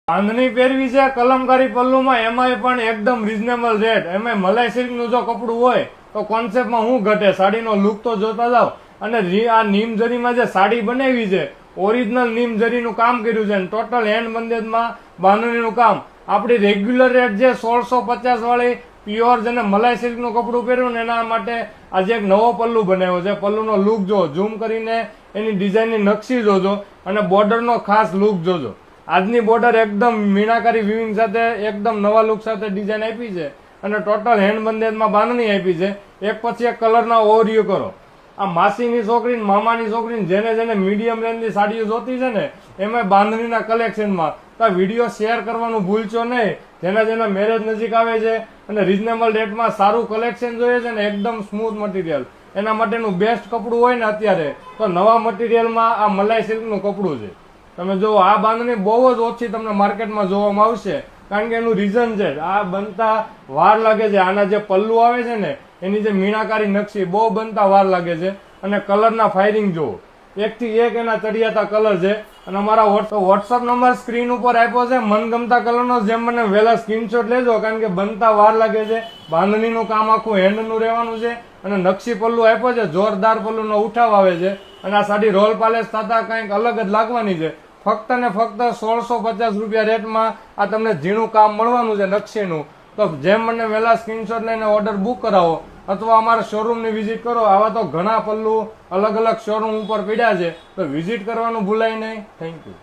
બાંધણી પહેરવી છે કલમકારી પલ્લુમાં, એમાંય પણ એકદમ રીઝનેબલ રેટ. એમાં મલાઈ સિલ્ક નું જો કપડું હોય તો કોન્સેપ્ટમાં શું ઘટે, સાડીનો લુક તો જોતા જાવ. અને આ નીમ જરીમાં જે સાડી બનાવી છે ઓરિજિનલ નીમ જરીનું કામ કર્યું છે, ટોટલ હેન્ડ બંદેજમાં બાંધણીનું કામ. આપણી રેગ્યુલર રેટ જે 1650 વાળી પ્યોર જેને મલાઈ સિલ્ક નું કપડું પહેર્યું ને એના માટે આજે એક નવો પલ્લુ બનાવ્યો છે. પલ્લુનો લુક જો, ઝૂમ કરીને એની ડિઝાઇનની નકશી જોજો અને બોર્ડરનો ખાસ લુક જોજો. આજની બોર્ડર એકદમ મીનાકારી વિવિંગ સાથે એકદમ નવા લુક સાથે ડિઝાઇન આપી છે અને ટોટલ હેન્ડ બંદેજમાં બાંધણી આપી છે. એક પછી એક કલરના ઓવરવ્યુ કરો. આ માસીની છોકરી, મામાની છોકરી, જેને જેને મીડિયમ રેન્જની સાડીઓ જોતી છે ને એમાં બાંધણીના કલેક્શનમાં તો આ વિડીયો શેર કરવાનું ભૂલશો નહીં. જેના જેના મેરેજ નજીક આવે છે અને રીઝનેબલ રેટમાં સારું કલેક્શન જોઈએ છે ને એકદમ સ્મૂથ મટીરિયલ, એના માટેનું બેસ્ટ કપડું હોય ને અત્યારે તો નવા મટીરિયલમાં આ મલાઈ સિલ્કનું કપડું છે. તમે જો આ બાંધણી બહુ જ ઓછી તમને માર્કેટમાં જોવામાં આવશે, કારણ કે એનું રીઝન છે આ બનતા વાર લાગે છે. આના જે પલ્લુ આવે છે ને એની જે મીણાકારી નકશી બહુ બનતા વાર લાગે છે. અને કલરના ફાયરિંગ જુઓ, એકથી એક એના ચડિયાતા કલર છે. અને અમારા વોટ્સઅપ નંબર સ્ક્રીન ઉપર આપ્યો છે. મનગમતા કલરનો જેમ મને વહેલા સ્ક્રીનશોટ લેજો, કારણ કે બનતા વાર લાગે છે. બાંધણીનું કામ આખું હેન્ડનું રહેવાનું છે અને નકશી પલ્લુ આપ્યો છે, જોરદાર પલ્લુનો ઉઠાવ આવે છે. અને આ સાડી રોલ પાલેસ થતા કંઈક અલગ જ લાગવાની છે. ફક્ત ને ફક્ત 1650 રૂપિયા રેટમાં આ તમને ઝીણું કામ મળવાનું છે નકશીનું. તો જેમ મને વહેલા સ્ક્રીનશોટ લઈને ઓર્ડર બુક કરાવો અથવા અમારા શોરૂમની વિઝિટ કરો. આવા તો ઘણા પલ્લુ અલગ અલગ શોરૂમ ઉપર પડ્યા છે, તો વિઝિટ કરવાનું ભૂલાય નહીં. Thank you.